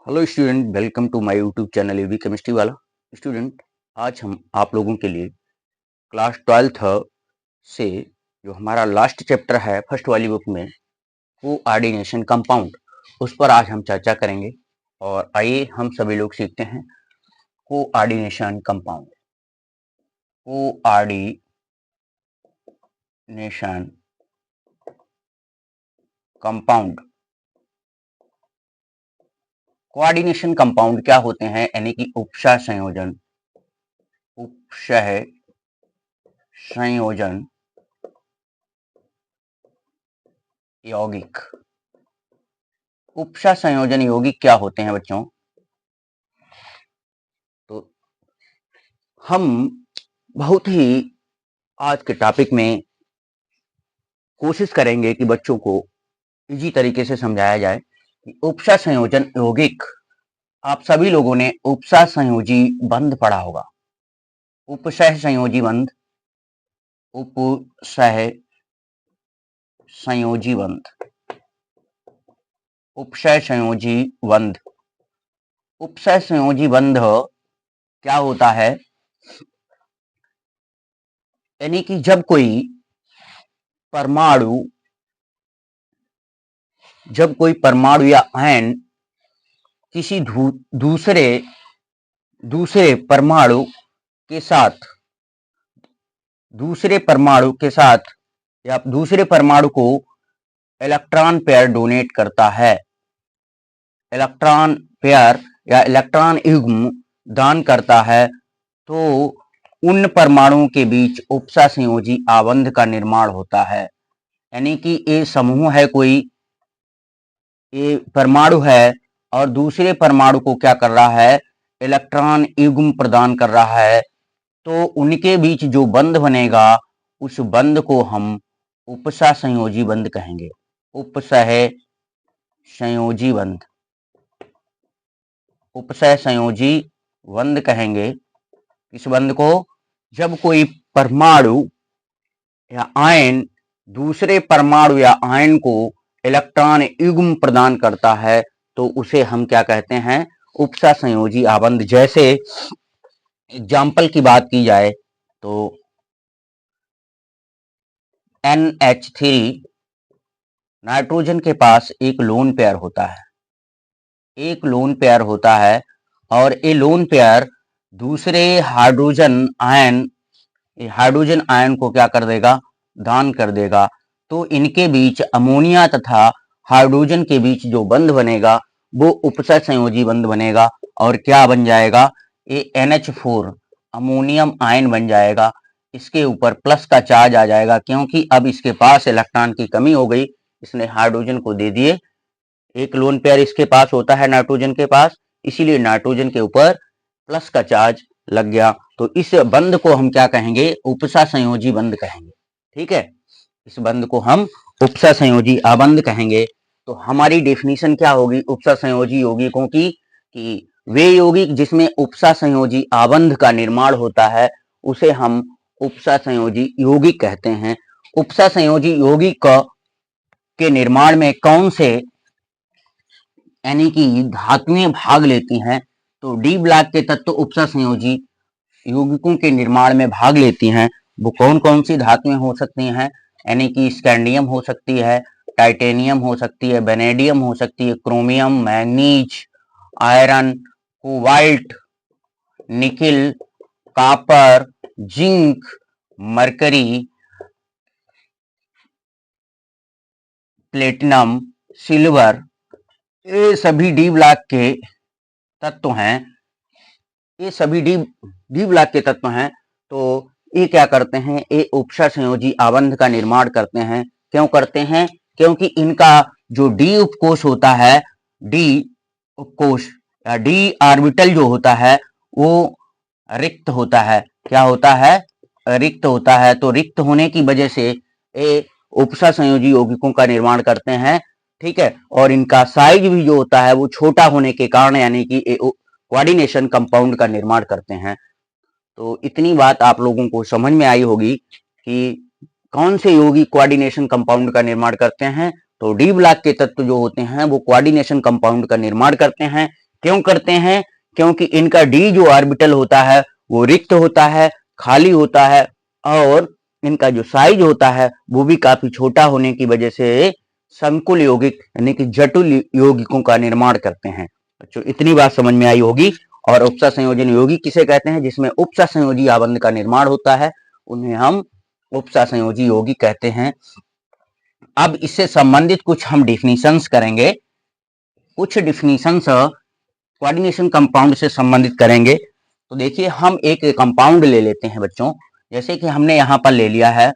Hello student, welcome to my YouTube channel AV chemistry वाला। Student, आज हम आप लोगों के लिए क्लास 12th से जो हमारा लास्ट चैप्टर है फर्स्ट वाली बुक में कोऑर्डिनेशन कंपाउंड, उस पर आज हम चर्चा करेंगे। और आइए हम सभी लोग सीखते हैं coordination compound. Coordination compound coordination compound क्या होते हैं? यानी कि उपसह संयोजन यौगिक। उपसह संयोजन यौगिक क्या होते हैं बच्चों? तो हम बहुत ही आज के टॉपिक में कोशिश करेंगे कि बच्चों को इजी तरीके से समझाया जाए कि उपसह संयोजन यौगिक, आप सभी लोगों ने उपसह संयोजी बंध पढ़ा होगा। उपसह संयोजी बंध, उपसह संयोजी बंध, उपसह संयोजी बंध। उपसह संयोजी बंध क्या होता है? यानी कि जब कोई परमाणु या आयन किसी दूसरे परमाणु के साथ या दूसरे परमाणु को इलेक्ट्रॉन पेयर डोनेट करता है, इलेक्ट्रॉन पेयर या इलेक्ट्रॉन युग्म दान करता है, तो उन परमाणुओं के बीच उपसह संयोजी आबंध का निर्माण होता है। यानी कि ये समूह है, कोई ये परमाणु है और दूसरे परमाणु को क्या कर रहा है? इलेक्ट्रॉन युग्म प्रदान कर रहा है, तो उनके बीच जो बंध बनेगा उस बंध को हम उपसह संयोजी बंध कहेंगे। उपसह संयोजी बंध, उपसह संयोजी बंध कहेंगे इस बंध को। जब कोई परमाणु या आयन दूसरे परमाणु या आयन को इलेक्ट्रॉन युग्म प्रदान करता है, तो उसे हम क्या कहते हैं? उपसह संयोजी आबंध। जैसे एग्जाम्पल की बात की जाए तो NH3 नाइट्रोजन के पास एक लोन पेयर होता है, और ये लोन पेयर दूसरे हाइड्रोजन आयन को क्या कर देगा? दान कर देगा। तो इनके बीच अमोनिया तथा हाइड्रोजन के बीच जो बंध बनेगा वो उपसह संयोजी बंध बनेगा, और क्या बन जाएगा? ये NH4 अमोनियम आयन बन जाएगा। इसके ऊपर प्लस का चार्ज आ जाएगा, क्योंकि अब इसके पास इलेक्ट्रॉन की कमी हो गई, इसने हाइड्रोजन को दे दिए। एक लोन पेयर इसके पास होता है नाइट्रोजन के पास, इसीलिए नाइट्रोजन के ऊपर प्लस का चार्ज लग गया। तो इस बंध को हम क्या कहेंगे? उपसह संयोजी बंध कहेंगे। ठीक है, इस बंध को हम उपसह संयोजी आबंध कहेंगे। तो हमारी डेफिनेशन क्या होगी उपसह संयोजी यौगिकों की? कि वे यौगिक जिसमें उपसह संयोजी आबंध का निर्माण होता है उसे हम उपसह संयोजी यौगिक कहते हैं। उपसह संयोजी यौगिक के निर्माण में कौन से यानी कि धातुएं भाग लेती हैं? तो डी ब्लॉक के तत्व उपसह संयोजी यौगिकों के निर्माण में भाग लेती हैं। वो कौन कौन सी धातुएं हो सकती हैं? यानी कि स्कैंडियम हो सकती है, टाइटेनियम हो सकती है, वेनेडियम हो सकती है, chromium, manganese, iron, cobalt, nickel, copper, zinc, mercury, platinum, silver, ये सभी डी ब्लॉक के तत्व हैं। ये सभी डी ब्लॉक के तत्व हैं। तो ये क्या करते हैं? ये उपसह संयोजी आबंध का निर्माण करते हैं। क्यों करते हैं? क्योंकि इनका जो डी उपकोष होता है, डी उपकोष या डी ऑर्बिटल जो होता है वो रिक्त होता है। क्या होता है? रिक्त होता है। तो रिक्त होने की वजह से ये उपसह संयोजी यौगिकों का निर्माण करते हैं। ठीक है, और इनका साइज भी जो होता है वो छोटा होने के कारण यानी कि कोऑर्डिनेशन कंपाउंड का निर्माण करते हैं। तो इतनी बात आप लोगों को समझ में आई होगी कि कौन से यौगिक कोऑर्डिनेशन कंपाउंड का निर्माण करते हैं। तो डी ब्लॉक के तत्व जो होते हैं वो कोऑर्डिनेशन कंपाउंड का निर्माण करते हैं, क्यों करते हैं? क्योंकि इनका डी जो ऑर्बिटल होता है वो रिक्त होता है, खाली होता है, और इनका जो साइज होता है वो भी काफी छोटा होने की वजह से संकुल यौगिक यानी कि जटिल यौगिकों का निर्माण करते हैं। बच्चों इतनी बात समझ में आई होगी। और उपसा संयोजन यौगिक किसे कहते हैं? जिसमें उपसा संयोजी आबंध का निर्माण होता है उन्हें हम उपसा संयोजी यौगिक कहते हैं। अब इससे संबंधित कुछ हम डिफिनीशंस करेंगे, कुछ डिफिनीशंस कोऑर्डिनेशन कंपाउंड से संबंधित करेंगे। तो देखिए हम एक कंपाउंड ले लेते हैं बच्चों, जैसे कि हमने यहां पर ले लिया है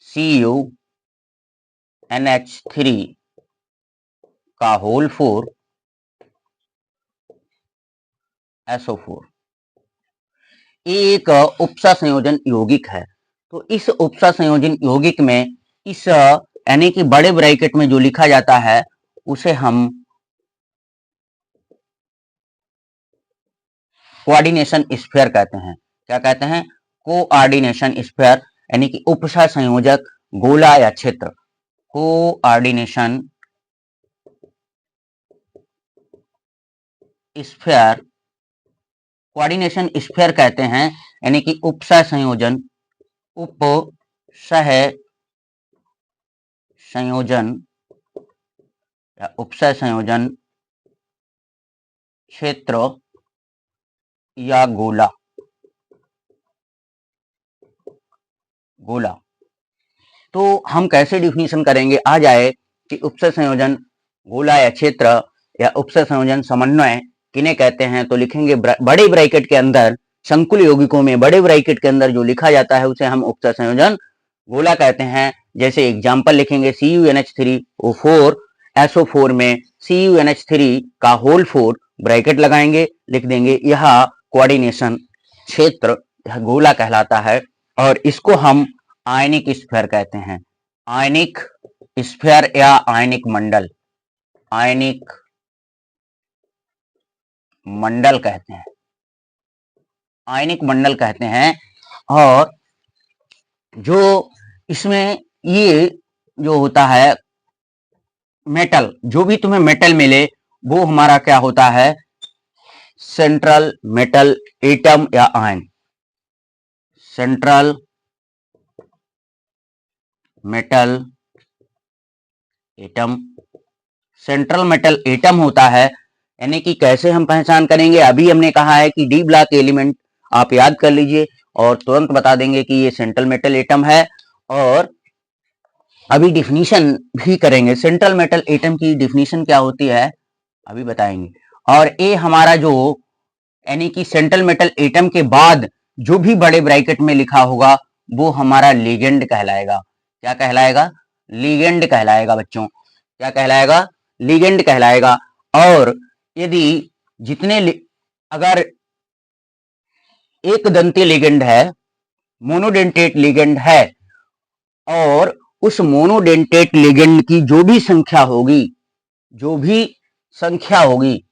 CuNH3 का होल 4 SO4। एक उपसा संयोजन यौगिक है। तो इस उपसा संयोजन यौगिक में इस यानी कि बड़े ब्रैकेट में जो लिखा जाता है उसे हम कोऑर्डिनेशन स्फीयर कहते हैं। क्या कहते हैं? कोऑर्डिनेशन स्फीयर यानी कि उपसा संयोजक गोला या क्षेत्र। कोऑर्डिनेशन स्फीयर, कोऑर्डिनेशन स्फीयर कहते हैं यानी कि उपसह संयोजन, उपसह संयोजन या उपसह संयोजन क्षेत्र या गोला। गोला तो हम कैसे डिफिनीशन करेंगे? आ जाए कि उपसह संयोजन गोला या क्षेत्र या उपसह संयोजन समन्वय किन्हें कहते हैं? तो लिखेंगे बड़े ब्रैकेट के अंदर, संकुल यौगिकों में बड़े ब्रैकेट के अंदर जो लिखा जाता है उसे हम उपसह संयोजन गोला कहते हैं। जैसे एग्जांपल लिखेंगे CuNH3O4 SO4 में CuNH3 का होल 4 ब्रैकेट लगाएंगे, लिख देंगे यह कोऑर्डिनेशन क्षेत्र यह गोला कहलाता है। और इसको हम आयनिक स्फीयर कहते हैं। आयनिक स्फीयर या आयनिक मंडल, आयनिक मंडल कहते हैं, आयनिक मंडल कहते हैं। और जो इसमें ये जो होता है मेटल, जो भी तुम्हें मेटल मिले वो हमारा क्या होता है? सेंट्रल मेटल एटम या ion. Central metal atom, central metal atom होता है। यानी कि कैसे हम पहचान करेंगे? अभी हमने कहा है कि डी ब्लॉक एलिमेंट आप याद कर लीजिए और तुरंत बता देंगे कि ये सेंट्रल मेटल एटम है। और अभी डिफिनीशन भी करेंगे, सेंट्रल मेटल एटम की डिफिनीशन क्या होती है अभी बताएंगे। और ये हमारा जो यानी कि सेंट्रल मेटल एटम के बाद जो भी बड़े ब्रैकेट में लिखा होगा वो हमारा लिगेंड कहलाएगा। क्या कहलाएगा? लिगेंड कहलाएगा बच्चों। क्या कहलाएगा? लिगेंड कहलाएगा। और यदि जितने अगर एक दंती लिगेंड है, मोनोडेंटेट लिगेंड है, और उस मोनोडेंटेट लिगेंड की जो भी संख्या होगी, जो भी संख्या होगी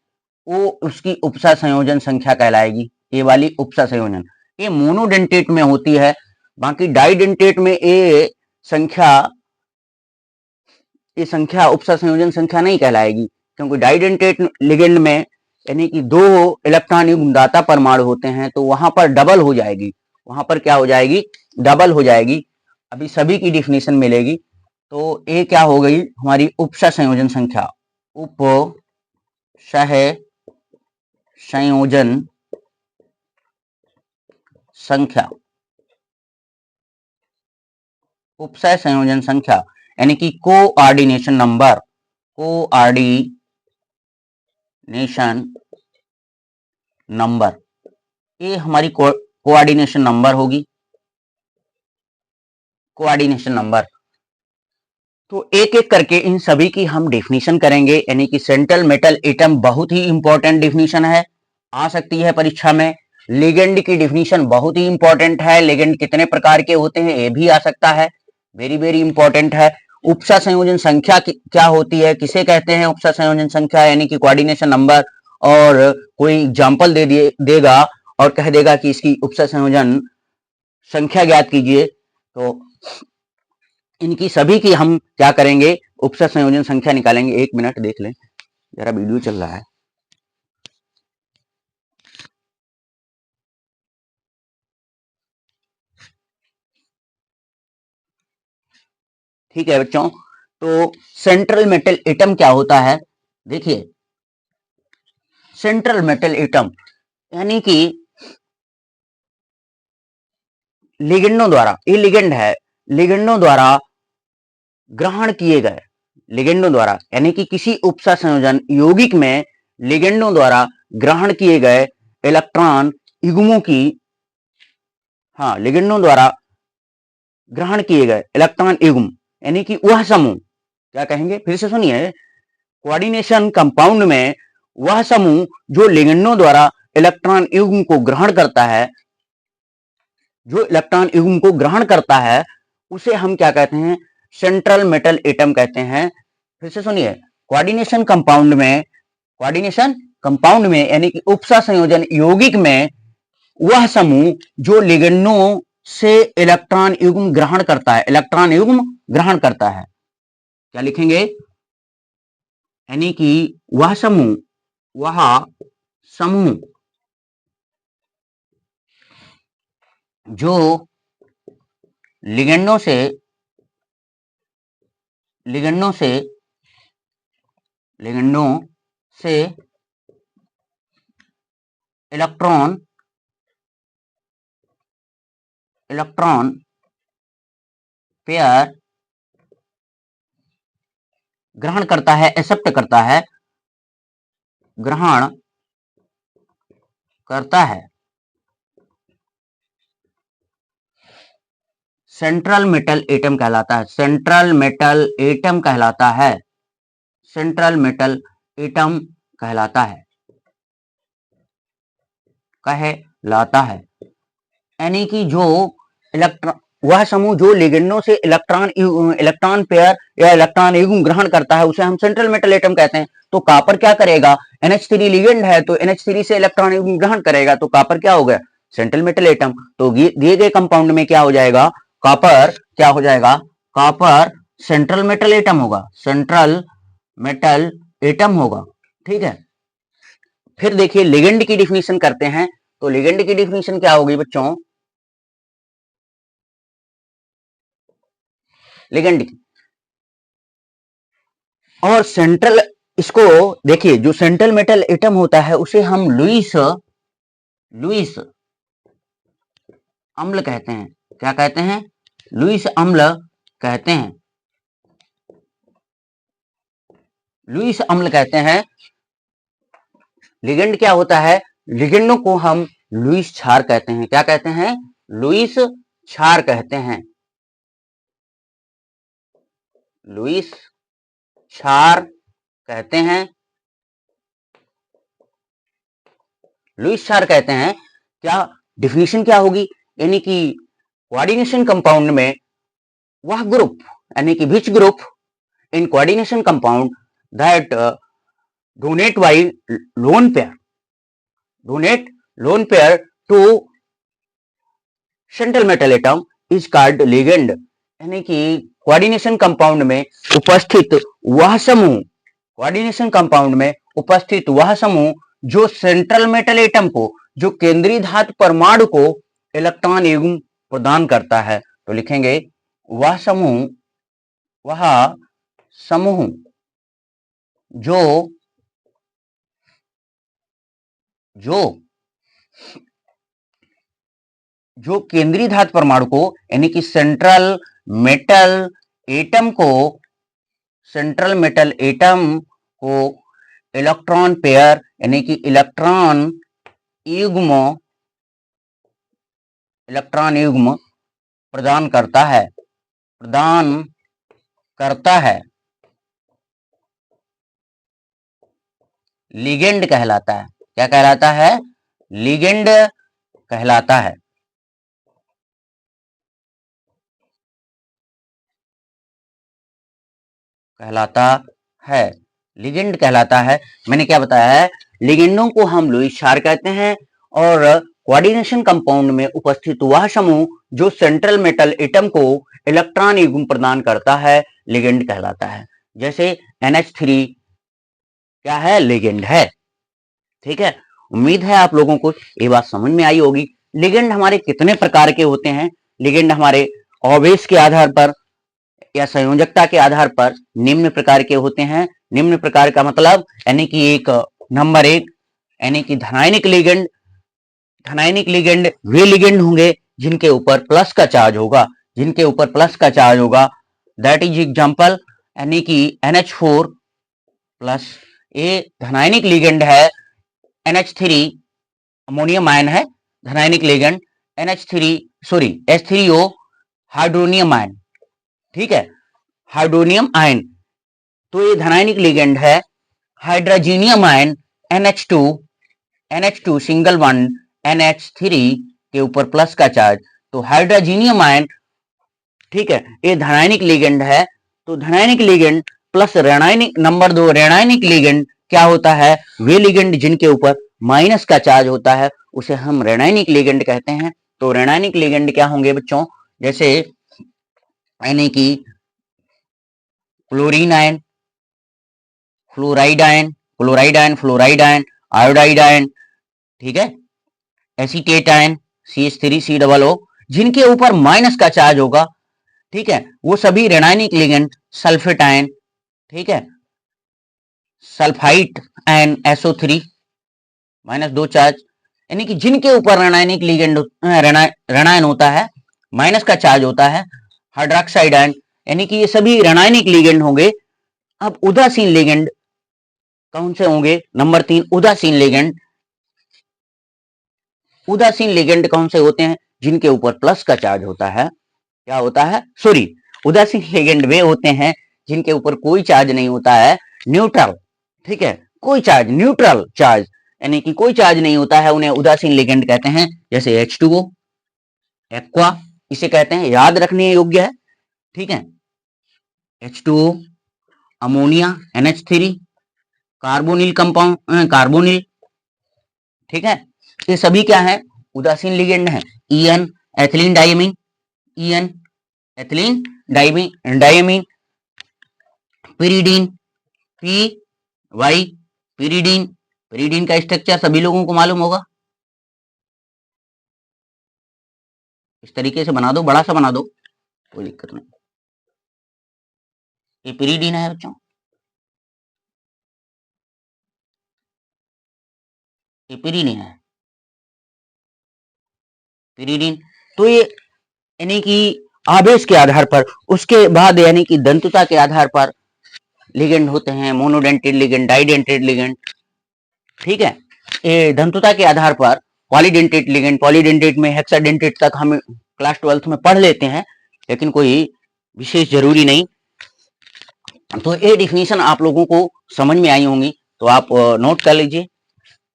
वो उसकी उपसा संयोजन संख्या कहलाएगी। ये वाली उपसा संयोजन ये मोनोडेंटेट में होती है, बाकी डाइडेंटेट में ये संख्या उपसा संयोजन संख्या नहीं कहलाएगी, क्योंकि डाइडेंटेट लिगेंड में यानी कि 2 इलेक्ट्रॉन युग्म दाता परमाणु होते हैं तो वहां पर डबल हो जाएगी, वहां पर क्या हो जाएगी? डबल हो जाएगी। अभी सभी की डिफिनीशन मिलेगी। तो ये क्या हो गई हमारी उपसा संयोजन संख्या, उपसह संयोजन संख्या, उपसह संयोजन संख्या यानी कि कोऑर्डिनेशन नंबर, कोऑर्डिनेशन नंबर ये हमारी कोऑर्डिनेशन नंबर होगी। कोऑर्डिनेशन नंबर तो एक एक करके इन सभी की हम डेफिनेशन करेंगे। यानी कि सेंट्रल मेटल एटम बहुत ही इंपॉर्टेंट डेफिनेशन है, आ सकती है परीक्षा में। लिगेंड की डेफिनेशन बहुत ही इंपॉर्टेंट है, लिगेंड कितने प्रकार के होते हैं ये भी आ सकता है, वेरी वेरी इंपॉर्टेंट है। उपसा संयोजन संख्या क्या होती है, किसे कहते हैं उपसा संयोजन संख्या, यानी कि कोऑर्डिनेशन नंबर। और कोई एग्जांपल देगा और कह देगा कि इसकी उपसा संयोजन संख्या ज्ञात कीजिए, तो इनकी सभी की हम क्या करेंगे? उपसा संयोजन संख्या निकालेंगे। 1 मिनट देख लें, जरा वीडियो चल रहा है। ठीक है बच्चों, तो सेंट्रल मेटल एटम क्या होता है? देखिए, सेंट्रल मेटल एटम यानी कि लिगेंडों द्वारा, ये लिगेंड है, लिगेंडों द्वारा ग्रहण किए गए, लिगेंडों द्वारा यानी कि किसी उपसा संयोजन यौगिक में लिगेंडों द्वारा ग्रहण किए गए इलेक्ट्रॉन युग्मों की, हाँ, लिगेंडों द्वारा ग्रहण किए गए इलेक्ट्रॉन युग्म यानी कि वह समूह, क्या कहेंगे फिर से सुनिए, कोऑर्डिनेशन कंपाउंड में वह समूह जो लिगेंडों द्वारा इलेक्ट्रॉन युग्म को ग्रहण करता है, जो इलेक्ट्रॉन युग्म को ग्रहण करता है, उसे हम क्या कहते हैं? सेंट्रल मेटल एटम कहते हैं। फिर से सुनिए, कोऑर्डिनेशन कंपाउंड में, कोऑर्डिनेशन कंपाउंड में यानी कि उपसा संयोजन यौगिक में वह समूह जो लिगेंडों से इलेक्ट्रॉन युग्म ग्रहण करता है, इलेक्ट्रॉन युग्म ग्रहण करता है, क्या लिखेंगे? यानी कि वह समूह जो लिगेंडों से इलेक्ट्रॉन पेयर ग्रहण करता है, एक्सेप्ट करता है, ग्रहण करता है, सेंट्रल मेटल एटम कहलाता है, सेंट्रल मेटल एटम कहलाता है, सेंट्रल मेटल एटम कहलाता है, कहलाता है। यानी कि जो इलेक्ट्रॉन, वह समूह जो लिगेंडों से इलेक्ट्रॉन पेयर या इलेक्ट्रॉन युग्म ग्रहण करता है, उसे हम सेंट्रल मेटल एटम कहते हैं। तो कॉपर क्या करेगा? NH3 लिगेंड है तो NH3 से इलेक्ट्रॉन युग्म ग्रहण करेगा, तो कॉपर क्या हो गया? Central metal atom. तो दिए गए कंपाउंड में क्या हो जाएगा? कॉपर क्या हो जाएगा? कॉपर सेंट्रल मेटल एटम होगा, सेंट्रल मेटल एटम होगा। ठीक है, फिर देखिए लिगेंड की डिफिनीशन करते हैं। तो लिगेंड की डिफिनीशन क्या होगी बच्चों? लिगेंड की, और सेंट्रल, इसको देखिए, जो सेंट्रल मेटल एटम होता है उसे हम लुईस अम्ल कहते हैं। क्या कहते हैं? लुईस अम्ल कहते हैं, लुईस अम्ल कहते हैं। लिगेंड क्या होता है? लिगेंडों को हम लुईस क्षार कहते हैं। क्या कहते हैं? लुईस क्षार कहते हैं, लुईस क्षार कहते हैं, लुईस क्षार कहते हैं। क्या डिफिनीशन क्या होगी? यानी कि कोऑर्डिनेशन कंपाउंड में वह ग्रुप, यानी कि which group in coordination compound that donate by lone pair to central metal atom is called ligand. यानी कि कोऑर्डिनेशन कंपाउंड में उपस्थित वह समूह, कोऑर्डिनेशन कंपाउंड में उपस्थित वह समूह जो सेंट्रल मेटल एटम को, जो केंद्रीय धातु परमाणु को इलेक्ट्रॉन युग्म प्रदान करता है। तो लिखेंगे वह समूह जो केंद्रीय धातु परमाणु को, यानी कि सेंट्रल मेटल एटम को इलेक्ट्रॉन पेयर, यानी कि इलेक्ट्रॉन युग्म प्रदान करता है, लिगेंड कहलाता है। क्या कहलाता है? लिगेंड कहलाता है। लिगेंड कहलाता है। मैंने क्या बताया है? लिगेंडों को हम लुईस क्षार कहते हैं, और कोऑर्डिनेशन कंपाउंड में उपस्थित वह समूह जो सेंट्रल मेटल एटम को इलेक्ट्रॉन युग्म प्रदान करता है, लिगेंड कहलाता है। जैसे NH3 क्या है? लिगेंड है। ठीक है, उम्मीद है आप लोगों को ये बात समझ में आई होगी। लिगेंड हमारे कितने प्रकार के होते हैं? लिगेंड हमारे आवेश के आधार पर, या संयोजकता के आधार पर निम्न प्रकार के होते हैं। निम्न प्रकार का मतलब यानी कि एक नंबर एक यानी कि धनायनिक लिगेंड वे लिगेंड होंगे जिनके ऊपर प्लस का चार्ज होगा, जिनके ऊपर प्लस का चार्ज होगा। दैट इज एग्जांपल यानी कि NH4 प्लस ये धनायनिक लिगेंड है, NH3 अमोनियम आयन है धनायनिक लिगेंड, H3O हाइड्रोनियम आयन, ठीक है, हाइड्रोनियम आयन। तो ये धनायनिक लिगेंड है। हाइड्रोजीनियम ion NH2 single one NH3 के ऊपर प्लस का चार्ज, तो हाइड्रोजीनियम आयन, ठीक है, ये धनायनिक लिगेंड है। तो धनायनिक लिगेंड प्लस ऋणायनिक, नंबर 2 ऋणायनिक लिगेंड क्या होता है, वे लिगेंड जिनके ऊपर माइनस का चार्ज होता है उसे हम ऋणायनिक लिगेंड कहते हैं। तो ऋणायनिक लिगेंड क्या होंगे बच्चों, जैसे यानी कि chlorine ion, fluoride ion, fluoride ion, iodide ion, ठीक है, एसीटेट आयन CH3COO, जिनके ऊपर माइनस का चार्ज होगा, ठीक है, वो सभी ऋणायनिक लिगेंड। सल्फेट आयन, ठीक है, सल्फाइट आयन SO3 -2 चार्ज, यानी कि जिनके ऊपर ऋणायनिक लिगेंड ऋणायन होता है, माइनस का चार्ज होता है। हाइड्रोक्साइड आयन, यानी कि ये सभी ऋणायनिक लिगेंड होंगे। अब उदासीन लिगेंड कौन से होंगे, नंबर 3 उदासीन लिगेंड। उदासीन लिगेंड कौन से होते हैं, जिनके ऊपर प्लस का चार्ज होता है। क्या होता है, सॉरी, उदासीन लिगेंड वे होते हैं जिनके ऊपर कोई चार्ज नहीं होता है, न्यूट्रल, ठीक है, कोई चार्ज, न्यूट्रल चार्ज, यानी कि कोई चार्ज नहीं होता है, उन्हें उदासीन लिगेंड कहते हैं। जैसे H2O, एक्वा, इसे कहते हैं, याद रखने योग्य है, ठीक है, H2O, ammonia NH3, carbonyl compound, carbonyl, ठीक है, ये सभी क्या है, उदासीन लिगेंड है। EN, ethylene diamine, EN ethylene diamine, pyridine, PY, pyridine का स्ट्रक्चर सभी लोगों को मालूम होगा। इस तरीके से बना दो, बड़ा सा बना दो, कोई दिक्कत नहीं। ये पिरीडीन है बच्चों, ये पिरीडीन है, पिरीडीन। तो ये यानी कि आवेश के आधार पर, उसके बाद यानी कि दंतुता के आधार पर लिगेंड होते हैं, मोनोडेंटेड लिगेंड, डाइडेंटेड लिगेंड, ठीक है, ये दंतुता के आधार पर पॉलीडेंटेड लिगेंड, पॉलीडेंटेड में हेक्साडेंटेड तक हम क्लास 12th में पढ़ लेते हैं, लेकिन कोई विशेष जरूरी नहीं। तो ये डिफिनीशन आप लोगों को समझ में आई होंगी, तो आप नोट कर लीजिए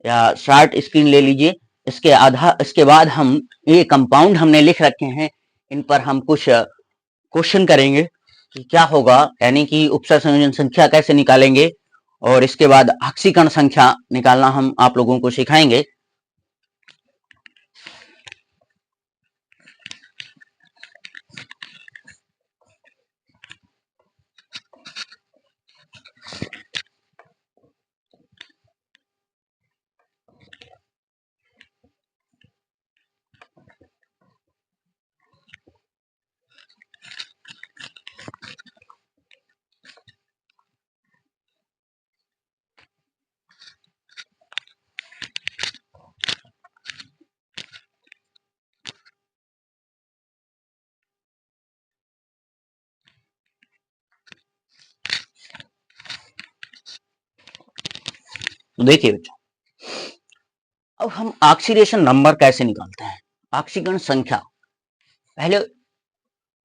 या शार्ट स्क्रीन ले लीजिए। इसके बाद हम ये कंपाउंड हमने लिख रखे हैं, इन पर हम कुछ क्वेश्चन करेंगे कि क्या होगा, यानी कि उपसर्ग संयोजन संख्या कैसे निकालेंगे, और इसके बाद ऑक्सीकरण संख्या निकालना हम आप लोगों को सिखाएंगे। तो देखिए बच्चों, अब हम ऑक्सीडेशन नंबर कैसे निकालते हैं, ऑक्सीकरण संख्या। पहले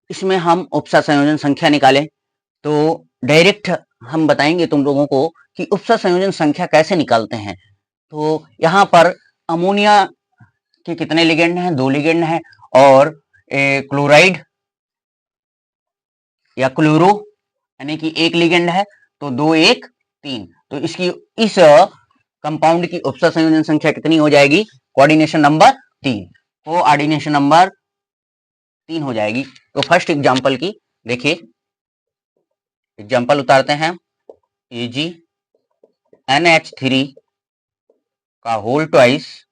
इसमें हम उपसर्ग संयोजन संख्या निकालें, तो डायरेक्ट हम बताएंगे तुम लोगों को कि उपसर्ग संयोजन संख्या कैसे निकालते हैं। तो यहाँ पर अमोनिया के कितने लिगेंड हैं, 2 लिगेंड हैं, और क्लोराइड या क्लोरो यानी कि 1 लिगेंड है, तो 2 1 3। तो इसकी इस कंपाउंड की उपसर्ग संयोजन संख्या कितनी हो जाएगी, कोऑर्डिनेशन नंबर 3, कोऑर्डिनेशन नंबर 3 हो जाएगी। तो फर्स्ट एग्जांपल की देखिए, एग्जांपल उतारते हैं, AgNH3 का होल ट्वाइस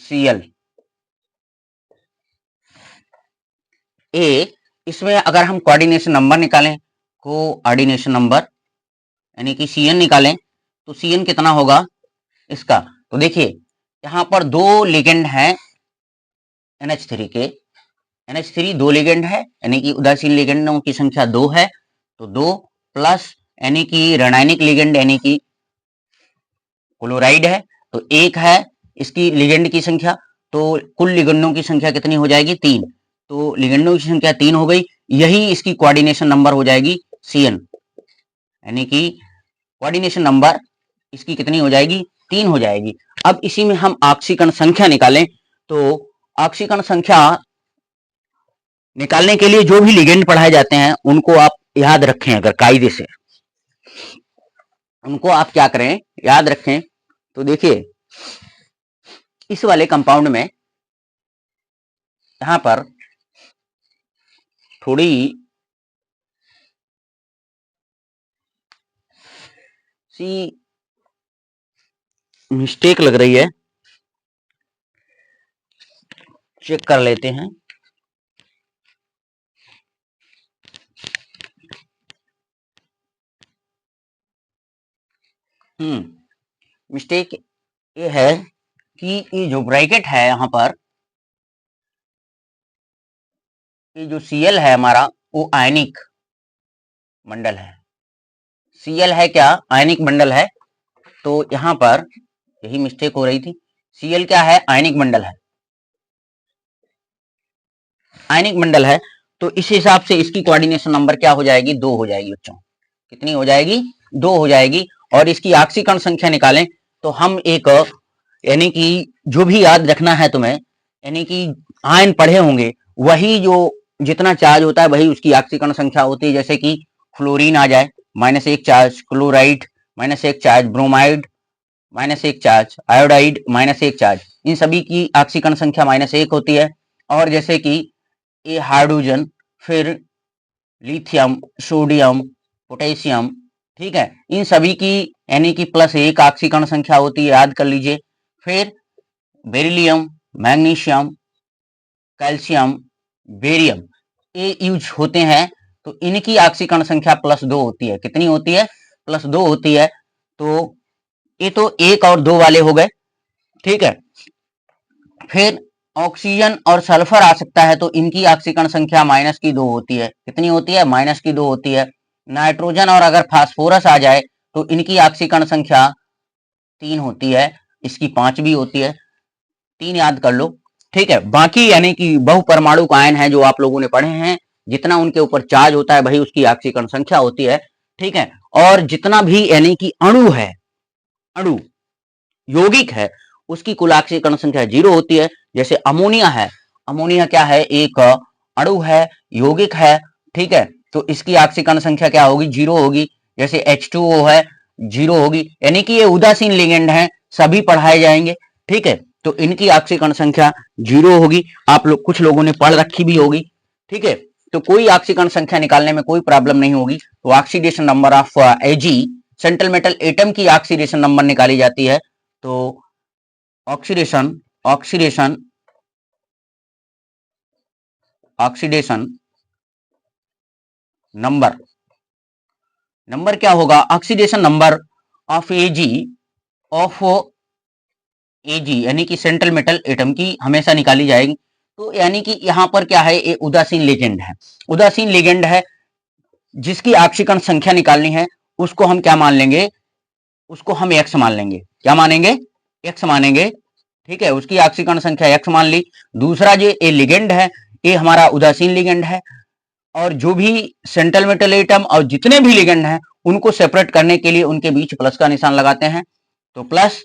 Cl, इसमें अगर हम कोऑर्डिनेशन नंबर निकालें, कोऑर्डिनेशन नंबर यानी कि CN निकालें, तो CN कितना होगा इसका? तो देखिए यहाँ पर दो लिगेंड हैं NH3 के, NH3 दो लिगेंड है यानी कि उदासीन लिगेंडों की संख्या 2 है, तो 2 प्लस यानी कि रणैनिक लिगेंड यानी कि क्लोराइड है तो 1 है इसकी लिगेंड की संख्या, तो कुल लिगेंडों की संख्या कितनी हो जाएगी? 3। तो लिगेंडों की संख्या 3 हो गई, यही इसकी कोऑर्डिनेशन नंबर हो जाएगी CN, यानी कि कोऑर्डिनेशन नंबर इसकी कितनी हो जाएगी? 3 हो जाएगी। अब इसी में हम ऑक्सीकरण संख्या निकालें, तो ऑक्सीकरण संख्या निकालने के लिए जो भी लिगेंड पढ़ाए जाते हैं उनको आप याद रखें, अगर कायदे से उनको आप क्या करें, याद रखें। तो देखिए इस वाले कंपाउंड में यहां पर थोड़ी सी मिस्टेक लग रही है, चेक कर लेते हैं। मिस्टेक ये है कि ये जो ब्रैकेट है यहाँ पर, ये जो Cl है हमारा वो आयनिक मंडल है। Cl है क्या? आयनिक मंडल है। तो यहाँ पर यही मिस्टेक हो रही थी। Cl क्या है? आयनिक मंडल है, आयनिक मंडल है। तो इस हिसाब से इसकी कोऑर्डिनेशन नंबर क्या हो जाएगी? 2 हो जाएगी बच्चों। कितनी हो जाएगी? 2 हो जाएगी। और इसकी ऑक्सीकरण संख्या निकालें तो हम एक यानी कि जो भी याद रखना है तुम्हें, यानी कि आयन पढ़े होंगे वही जो जितना चार्ज होता है वही उसकी ऑक्सीकरण संख्या होती है। जैसे कि फ्लोरीन आ जाए -1 charge, chloride -1 charge, bromide -1 charge, iodide -1 charge, इन सभी की ऑक्सीकरण संख्या -1 होती है। और जैसे कि ये हाइड्रोजन, फिर लिथियम, सोडियम, पोटेशियम, ठीक है, इन सभी की यानी कि +1 ऑक्सीकरण संख्या होती है, याद कर लीजिए। फिर बेरिलियम, मैग्नीशियम, कैल्शियम, बेरियम ये यूज होते हैं, तो इनकी ऑक्सीकरण संख्या +2 होती है। कितनी होती है? +2 होती है। तो ये तो 1 और 2 वाले हो गए, ठीक है। फिर ऑक्सीजन और सल्फर आ सकता है, तो इनकी ऑक्सीकरण संख्या -2 होती है। कितनी होती है? -2 होती है। नाइट्रोजन और अगर फास्फोरस आ जाए तो इनकी ऑक्सीकरण संख्या 3 होती है, इसकी 5 भी होती है। 3 याद कर लो, ठीक है। बाकी यानी कि बहुपरमाणु आयन है जो आप लोगों ने पढ़े हैं, जितना उनके ऊपर चार्ज होता है वही उसकी ऑक्सीकरण संख्या होती है, ठीक है। और जितना भी यानी कि अणु है, अणु यौगिक है, उसकी कुल ऑक्सीकरण संख्या 0 होती है। जैसे अमोनिया है, अमोनिया क्या है? एक अणु है, यौगिक है, ठीक है। तो इसकी ऑक्सीकरण संख्या क्या होगी? 0 होगी। जैसे H2O है, 0 होगी। यानी कि ये उदासीन लिगेंड हैं, सभी पढ़ाए जाएंगे, ठीक है। तो इनकी ऑक्सीकरण संख्या 0 होगी। आप लोग कुछ लोगों ने पढ़ रखी भी होगी, ठीक है। तो कोई ऑक्सीकरण संख्या निकालने में कोई प्रॉब्लम नहीं होगी। तो oxidation number of Ag central metal atom की ऑक्सीडेशन नंबर निकाली जाती है। तो oxidation oxidation oxidation number number क्या होगा? ऑक्सीडेशन नंबर ऑफ एजी यानी कि सेंट्रल मेटल एटम की हमेशा निकाली जाएगी। तो यानी कि यहां पर क्या है? ये उदासीन लिगेंड है, उदासीन लिगेंड है, जिसकी ऑक्सीकरण संख्या निकालनी है उसको हम क्या मान लेंगे? उसको हम x मान लेंगे। क्या मानेंगे? x मानेंगे, ठीक है। उसकी ऑक्सीकरण संख्या x मान ली। दूसरा जो ये लिगेंड है, ये हमारा उदासीन लिगेंड है, और जो भी सेंट्रल मेटल एटम और जितने भी लिगेंड हैं उनको सेपरेट करने के लिए उनके बीच प्लस का निशान लगाते हैं। तो प्लस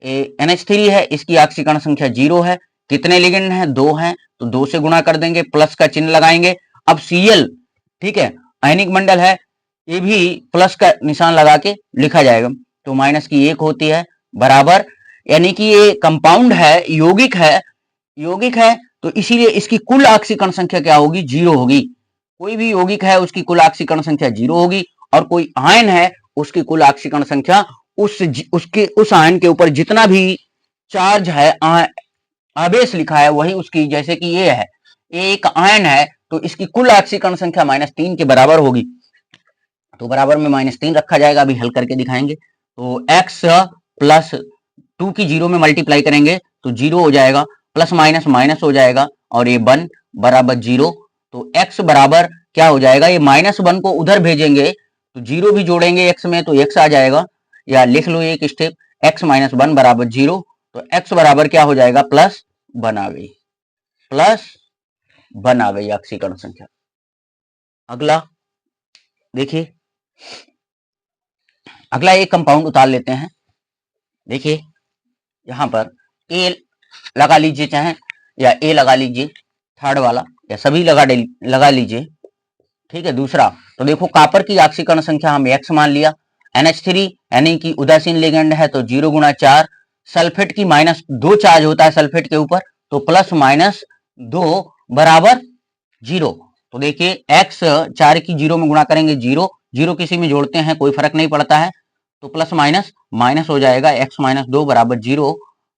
NH3 है, इसकी ऑक्सीकरण संख्या 0 है। कितने लिगेंड हैं? 2 हैं, तो 2 से गुणा कर देंगे, प्लस का चिन्ह लगाएंगे। अब Cl, ठीक है, आयनिक मंडल है, ये भी प्लस का निशान लगा के लिखा जाएगा। तो -1 होती है, बराबर, यानी कि ये कंपाउंड है, यौगिक है, यौगिक है, तो इसीलिए इसकी कुल ऑक्सीकरण संख्या क्या होगी? 0 होगी। कोई भी यौगिक है उसकी कुल ऑक्सीकरण संख्या 0 होगी, और कोई आयन है उसकी कुल ऑक्सीकरण संख्या उस आयन के ऊपर जितना भी चार्ज है, आवेश लिखा है, वही उसकी, जैसे कि ये है, ये एक आयन है, तो इसकी कुल आक्सीकरण संख्या -3 के बराबर होगी। तो बराबर में -3 रखा जाएगा, अभी हल करके दिखाएंगे। तो x प्लस 2 की 0 में मल्टीप्लाई करेंगे तो 0 हो जाएगा, प्लस माइनस माइनस हो जाएगा और ये 1 बराबर 0। तो x बराबर क्या हो जाएगा, ये -1 को उधर भेजेंगे तो 0 भी जोड़ेंगे x में तो x आ जाएगा, या लिख लो एक स्टेप, x - 1 बराबर 0। तो x बराबर क्या हो जाएगा, +1 आ गई, +1 आ गई आक्सीकरण संख्या। अगला देखिए, अगला एक कंपाउंड उतार लेते हैं। देखिए यहां पर ए लगा लीजिए चाहे, या ए लगा लीजिए थर्ड वाला, या सभी लगा लीजिए, ठीक है। दूसरा तो देखो कॉपर की आक्सीकरण संख्या हम x मान लिया, NH3 यानी कि उदासीन लिगेंड है तो 0 × 4, सल्फेट की -2 चार्ज होता है सल्फेट के ऊपर, तो +-2 बराबर 0। तो देखिए x 4 की 0 में गुणा करेंगे 0, 0 किसी में जोड़ते हैं कोई फर्क नहीं पड़ता है, तो प्लस माइनस माइनस हो जाएगा, x - 2 बराबर 0।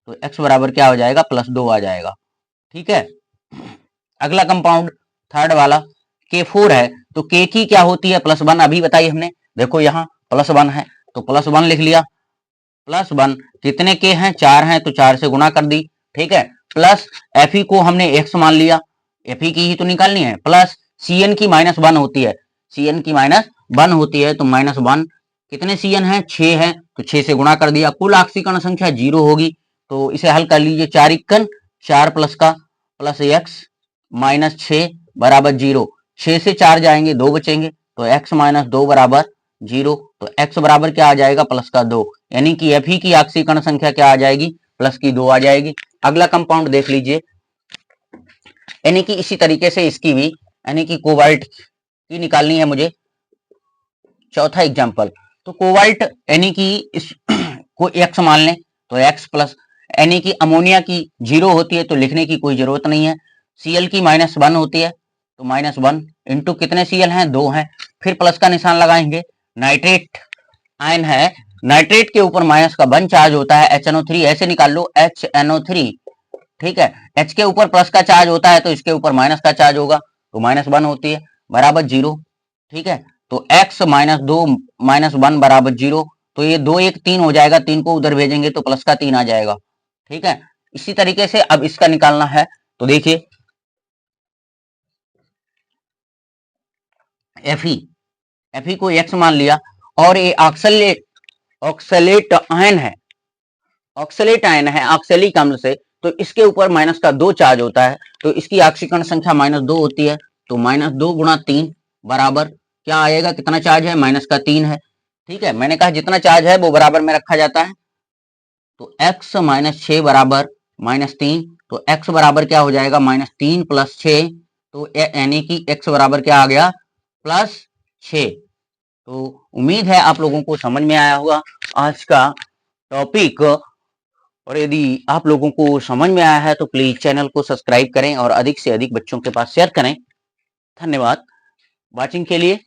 तो x बराबर क्या हो जाएगा, +2 आ जाएगा, ठीक है। अगला कंपाउंड थर्ड वाला K4 है, तो K की क्या होती है, +1 अभी बताई हमने। देखो यहाँ +1 है तो +1 लिख लिया, +1 कितने K हैं, 4 हैं तो 4 से गुणा कर दी, ठीक है। प्लस Fe को हमने x मान लिया, Fe की ही तो निकालनी है, प्लस Cn की -1 होती है, Cn की -1 होती है तो -1 कितने Cn है, 6 है तो 6 से गुणा कर दिया, कुल आक्सीकरण संख्या 0 होगी। तो इसे हल कर लीजिए, 4 × 4 प्लस का प्लस x -6 बराबर 0, 6 से 4 जाएंगे 2 बचेंगे तो x - 2 बराबर 0। तो x बराबर क्या आ जाएगा, +2, यानी कि Fe की आक्सीकरण संख्या क्या आ जाएगी, +2 आ जाएगी। अगला कंपाउंड देख लीजिए, यानी कि इसी तरीके से इसकी भी, यानी कि कोबाल्ट की निकालनी है मुझे। चौथा एग्जाम्पल, तो कोबाल्ट यानी कि इस को x मान लें तो x प्लस, यानी कि अमोनिया की 0 होती है तो लिखने की कोई जरूरत नहीं है, Cl की -1 होती है तो -1 इंटू कितने Cl हैं, 2 हैं, फिर प्लस का निशान लगाएंगे। नाइट्रेट आयन है, नाइट्रेट के ऊपर माइनस का 1 चार्ज होता है, HNO3 ऐसे निकाल लो, HNO3, ठीक है। H के ऊपर प्लस का चार्ज होता है तो इसके ऊपर माइनस का चार्ज होगा तो -1 होती है, बराबर 0, ठीक है। तो x - 2 -1 बराबर 0, तो ये 2 1 3 हो जाएगा, 3 को उधर भेजेंगे तो प्लस का 3 आ जाएगा, ठीक है। इसी तरीके से अब इसका निकालना है, तो देखिए Fe को x मान लिया, और ये ऑक्सलेट आयन है, ऑक्सलेट आयन है ऑक्सैलिक अम्ल से, तो इसके ऊपर माइनस का 2 चार्ज होता है तो इसकी आक्सीकरण संख्या -2 होती है, तो -2 × 3 बराबर क्या आएगा, कितना चार्ज है, -3 है, ठीक है। मैंने कहा जितना चार्ज है वो बराबर में रखा जाता है, तो x - 6 बराबर -3, तो x बराबर क्या हो जाएगा, -3 + 6, तो यानी कि x बराबर क्या आ गया, +6। तो उम्मीद है आप लोगों को समझ में आया होगा आज का टॉपिक, और यदि आप लोगों को समझ में आया है तो प्लीज चैनल को सब्सक्राइब करें और अधिक से अधिक बच्चों के पास शेयर करें। धन्यवाद वाचिंग के लिए।